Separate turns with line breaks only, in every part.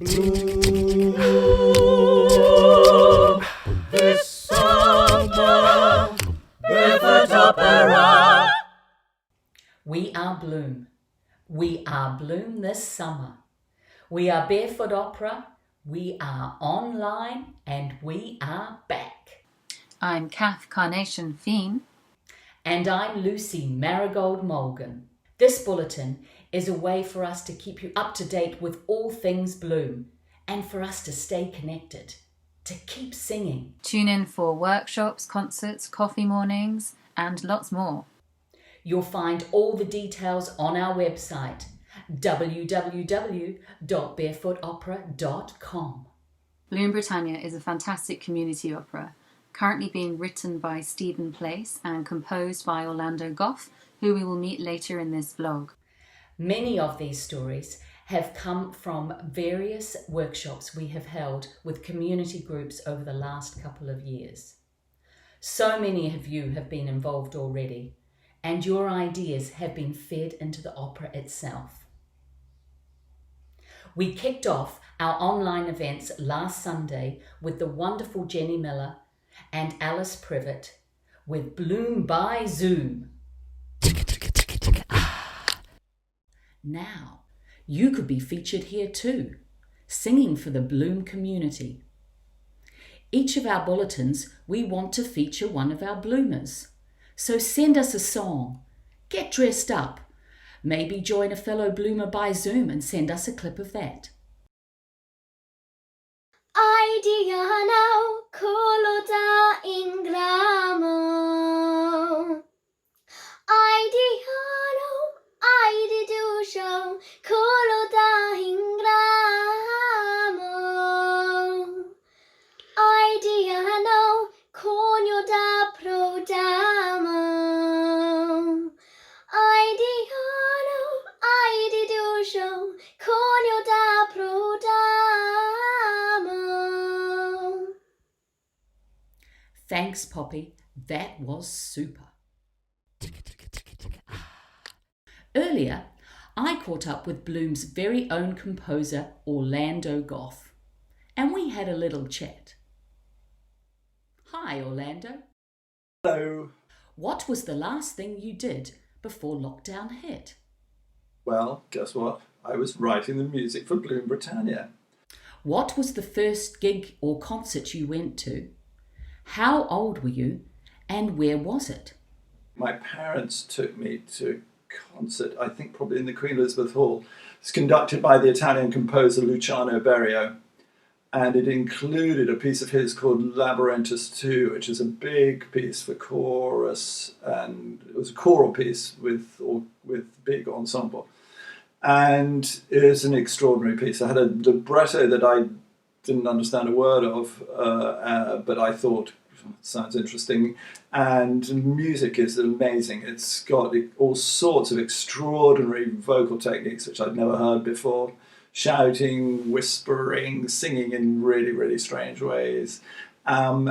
Bloom this summer, Barefoot Opera.
We are Bloom. We are Bloom this summer. We are Barefoot Opera. We are online and we are back.
I'm Kath Carnation Fiend.
And I'm Lucy Marigold Mulgan. This bulletin is a way for us to keep you up to date with all things Bloom and for us to stay connected, to keep singing.
Tune in for workshops, concerts, coffee mornings, and lots more.
You'll find all the details on our website, www.barefootopera.com.
Bloom Britannia is a fantastic community opera, currently being written by Stephen Place and composed by Orlando Goff, who we will meet later in this vlog.
Many of these stories have come from various workshops we have held with community groups over the last couple of years. So many of you have been involved already, and your ideas have been fed into the opera itself. We kicked off our online events last Sunday with the wonderful Jenny Miller and Alice Privet with Bloom by Zoom. Now, you could be featured here too, singing for the Bloom community. Each of our bulletins, we want to feature one of our Bloomers. So send us a song, get dressed up, maybe join a fellow Bloomer by Zoom and send us a clip of that.
Aidiano koloda ingramo. Aidiano, aididusho koloda ingramo. Aidiano conio da prodamo. Aidiano, aididusho conio da prodamo.
Thanks, Poppy. That was super. Earlier, I caught up with Bloom's very own composer, Orlando Goff, and we had a little chat. Hi, Orlando.
Hello.
What was the last thing you did before lockdown hit?
Well, guess what? I was writing the music for Bloom Britannia.
What was the first gig or concert you went to? How old were you and where was it?
My parents took me to a concert, I think probably in the Queen Elizabeth Hall. It's conducted by the Italian composer Luciano Berio, and it included a piece of his called Labyrinthus II, which is a big piece for chorus, and it was a choral piece with big ensemble. And it is an extraordinary piece. I had a libretto that I didn't understand a word of, but I thought sounds interesting, and music is amazing. It's got all sorts of extraordinary vocal techniques which I'd never heard before. Shouting, whispering, singing in really, really strange ways. And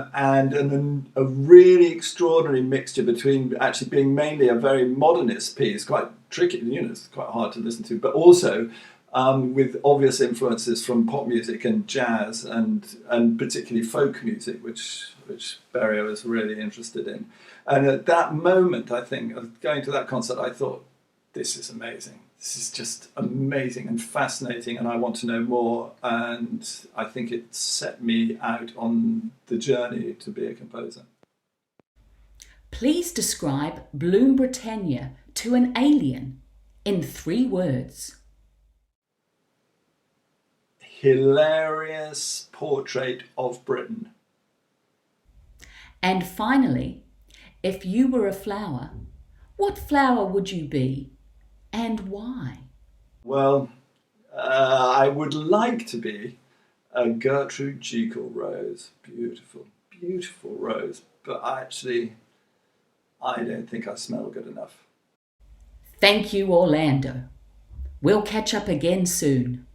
a really extraordinary mixture between actually being mainly a very modernist piece, quite tricky, it's quite hard to listen to, but also with obvious influences from pop music and jazz and particularly folk music, which Berio is really interested in. And at that moment, I think, of going to that concert, I thought, this is amazing. This is just amazing and fascinating, and I want to know more. And I think it set me out on the journey to be a composer.
Please describe Bloom Britannia to an alien in 3 words.
Hilarious portrait of Britain.
And finally, if you were a flower, what flower would you be and why?
Well, I would like to be a Gertrude Jekyll rose. Beautiful, beautiful rose. But actually, I don't think I smell good enough.
Thank you, Orlando. We'll catch up again soon.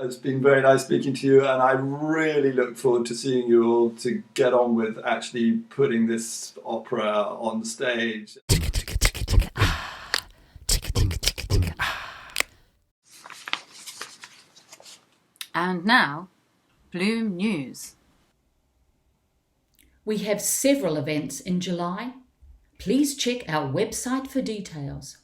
It's been very nice speaking to you, and I really look forward to seeing you all to get on with actually putting this opera on stage.
And now, Bloom News.
We have several events in July. Please check our website for details.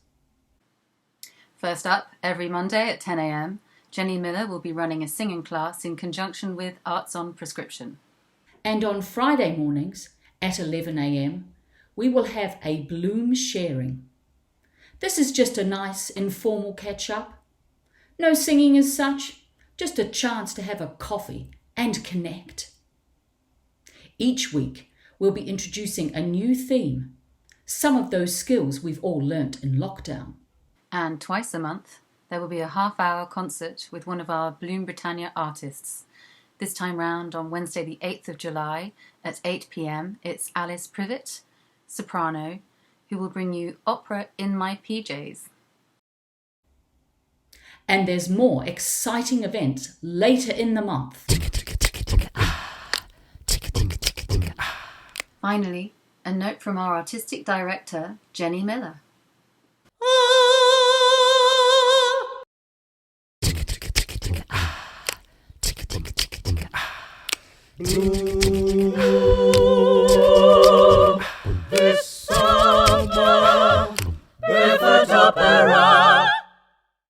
First up, every Monday at 10 a.m, Jenny Miller will be running a singing class in conjunction with Arts on Prescription.
And on Friday mornings at 11 a.m, we will have a Bloom sharing. This is just a nice informal catch-up. No singing as such, just a chance to have a coffee and connect. Each week, we'll be introducing a new theme, some of those skills we've all learnt in lockdown.
And twice a month, there will be a half-hour concert with one of our Bloom Britannia artists. This time round on Wednesday the 8th of July at 8 p.m, it's Alice Privet, soprano, who will bring you Opera in My PJs.
And there's more exciting events later in the month.
Finally, a note from our artistic director, Jenny Miller.
Bloom.